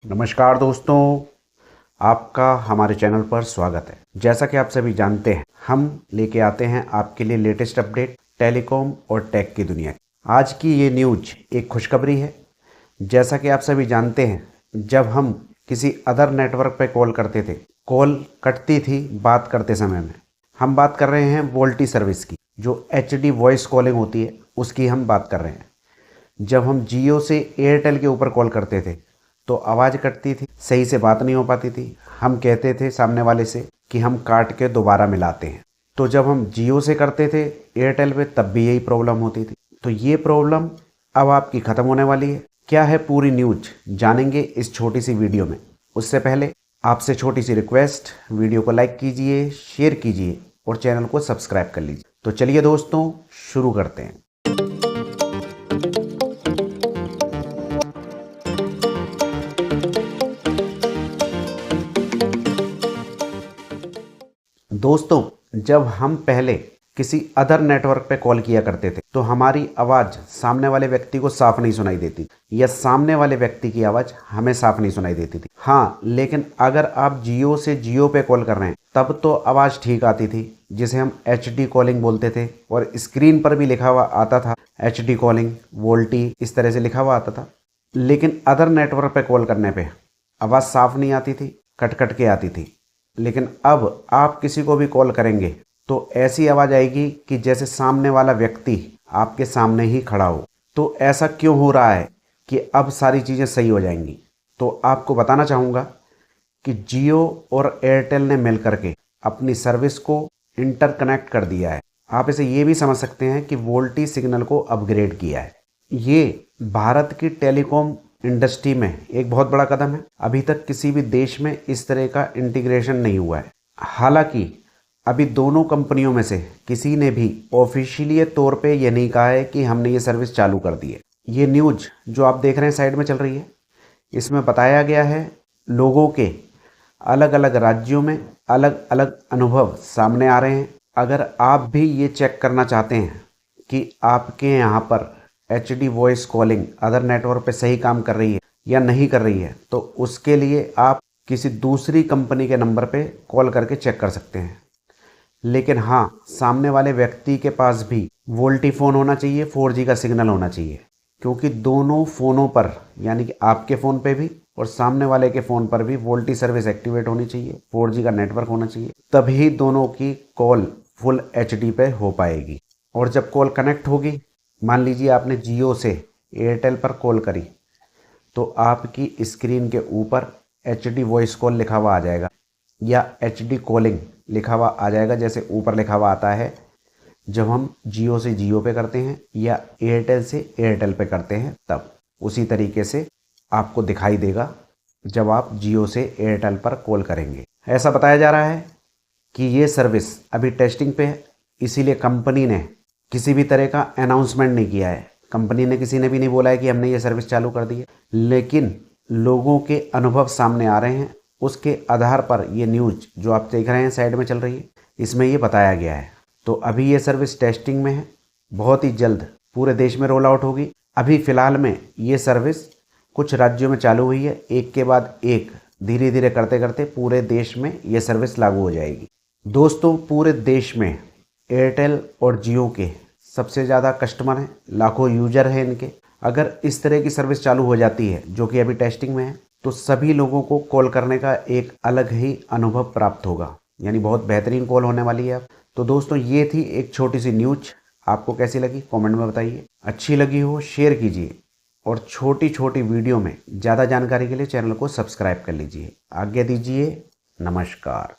नमस्कार दोस्तों, आपका हमारे चैनल पर स्वागत है। जैसा कि आप सभी जानते हैं, हम लेके आते हैं आपके लिए लेटेस्ट अपडेट टेलीकॉम और टेक की दुनिया की। आज की ये न्यूज एक खुशखबरी है। जैसा कि आप सभी जानते हैं, जब हम किसी अदर नेटवर्क पे कॉल करते थे, कॉल कटती थी बात करते समय में। हम बात कर रहे हैं वोल्टी सर्विस की, जो HD वॉइस कॉलिंग होती है, उसकी हम बात कर रहे हैं। जब हम जियो से एयरटेल के ऊपर कॉल करते थे तो आवाज़ कटती थी, सही से बात नहीं हो पाती थी। हम कहते थे सामने वाले से कि हम काट के दोबारा मिलाते हैं। तो जब हम जियो से करते थे एयरटेल पे, तब भी यही प्रॉब्लम होती थी। तो ये प्रॉब्लम अब आपकी ख़त्म होने वाली है। क्या है पूरी न्यूज जानेंगे इस छोटी सी वीडियो में। उससे पहले आपसे छोटी सी रिक्वेस्ट, वीडियो को लाइक कीजिए, शेयर कीजिए और चैनल को सब्सक्राइब कर लीजिए। तो चलिए दोस्तों, शुरू करते हैं। दोस्तों, जब हम पहले किसी अदर नेटवर्क पे कॉल किया करते थे तो हमारी आवाज़ सामने वाले व्यक्ति को साफ नहीं सुनाई देती या सामने वाले व्यक्ति की आवाज़ हमें साफ नहीं सुनाई देती थी। हाँ, लेकिन अगर आप जियो से जियो पे कॉल कर रहे हैं तब तो आवाज़ ठीक आती थी, जिसे हम HD कॉलिंग बोलते थे और स्क्रीन पर भी लिखा हुआ आता था HD कॉलिंग, वोल्टी, इस तरह से लिखा हुआ आता था। लेकिन अदर नेटवर्क पे कॉल करने पे आवाज़ साफ नहीं आती थी, कट कट के आती थी। लेकिन अब आप किसी को भी कॉल करेंगे तो ऐसी आवाज़ आएगी कि जैसे सामने वाला व्यक्ति आपके सामने ही खड़ा हो। तो ऐसा क्यों हो रहा है कि अब सारी चीज़ें सही हो जाएंगी? तो आपको बताना चाहूँगा कि जियो और एयरटेल ने मिल करके अपनी सर्विस को इंटरकनेक्ट कर दिया है। आप इसे ये भी समझ सकते हैं कि वोल्टी सिग्नल को अपग्रेड किया है। ये भारत की टेलीकॉम इंडस्ट्री में एक बहुत बड़ा कदम है। अभी तक किसी भी देश में इस तरह का इंटीग्रेशन नहीं हुआ है। हालांकि अभी दोनों कंपनियों में से किसी ने भी ऑफिशियली तौर पे ये नहीं कहा है कि हमने ये सर्विस चालू कर दी है। ये न्यूज जो आप देख रहे हैं साइड में चल रही है, इसमें बताया गया है लोगों के अलग अलग राज्यों में अलग अलग अनुभव सामने आ रहे हैं। अगर आप भी ये चेक करना चाहते हैं कि आपके यहाँ पर HD voice calling other network पे सही काम कर रही है या नहीं कर रही है, तो उसके लिए आप किसी दूसरी कंपनी के नंबर पे कॉल करके चेक कर सकते हैं। लेकिन हाँ, सामने वाले व्यक्ति के पास भी वोल्टी फ़ोन होना चाहिए, 4G का सिग्नल होना चाहिए, क्योंकि दोनों फ़ोनों पर, यानी कि आपके फ़ोन पे भी और सामने वाले के फ़ोन पर भी वोल्टी सर्विस एक्टिवेट होनी चाहिए, 4G का नेटवर्क होना चाहिए, तभी दोनों की कॉल फुल HD पे हो पाएगी। और जब कॉल कनेक्ट होगी, मान लीजिए आपने जियो से एयरटेल पर कॉल करी, तो आपकी स्क्रीन के ऊपर HD वॉइस कॉल लिखा हुआ आ जाएगा या HD कॉलिंग लिखा हुआ आ जाएगा, जैसे ऊपर लिखा हुआ आता है जब हम जियो से जियो पे करते हैं या एयरटेल से एयरटेल पे करते हैं। तब उसी तरीके से आपको दिखाई देगा जब आप जियो से एयरटेल पर कॉल करेंगे। ऐसा बताया जा रहा है कि ये सर्विस अभी टेस्टिंग पे है, इसीलिए कंपनी ने किसी भी तरह का अनाउंसमेंट नहीं किया है। कंपनी ने किसी ने भी नहीं बोला है कि हमने ये सर्विस चालू कर दी है, लेकिन लोगों के अनुभव सामने आ रहे हैं। उसके आधार पर ये न्यूज जो आप देख रहे हैं साइड में चल रही है, इसमें ये बताया गया है। तो अभी ये सर्विस टेस्टिंग में है, बहुत ही जल्द पूरे देश में रोल आउट होगी। अभी फ़िलहाल में ये सर्विस कुछ राज्यों में चालू हुई है, एक के बाद एक धीरे धीरे करते करते पूरे देश में ये सर्विस लागू हो जाएगी। दोस्तों, पूरे देश में एयरटेल और जियो के सबसे ज़्यादा कस्टमर हैं, लाखों यूजर हैं इनके। अगर इस तरह की सर्विस चालू हो जाती है, जो कि अभी टेस्टिंग में है, तो सभी लोगों को कॉल करने का एक अलग ही अनुभव प्राप्त होगा, यानी बहुत बेहतरीन कॉल होने वाली है अब। तो दोस्तों, ये थी एक छोटी सी न्यूज। आपको कैसी लगी कमेंट में बताइए। अच्छी लगी हो शेयर कीजिए और छोटी छोटी वीडियो में ज़्यादा जानकारी के लिए चैनल को सब्सक्राइब कर लीजिए। आज्ञा दीजिए, नमस्कार।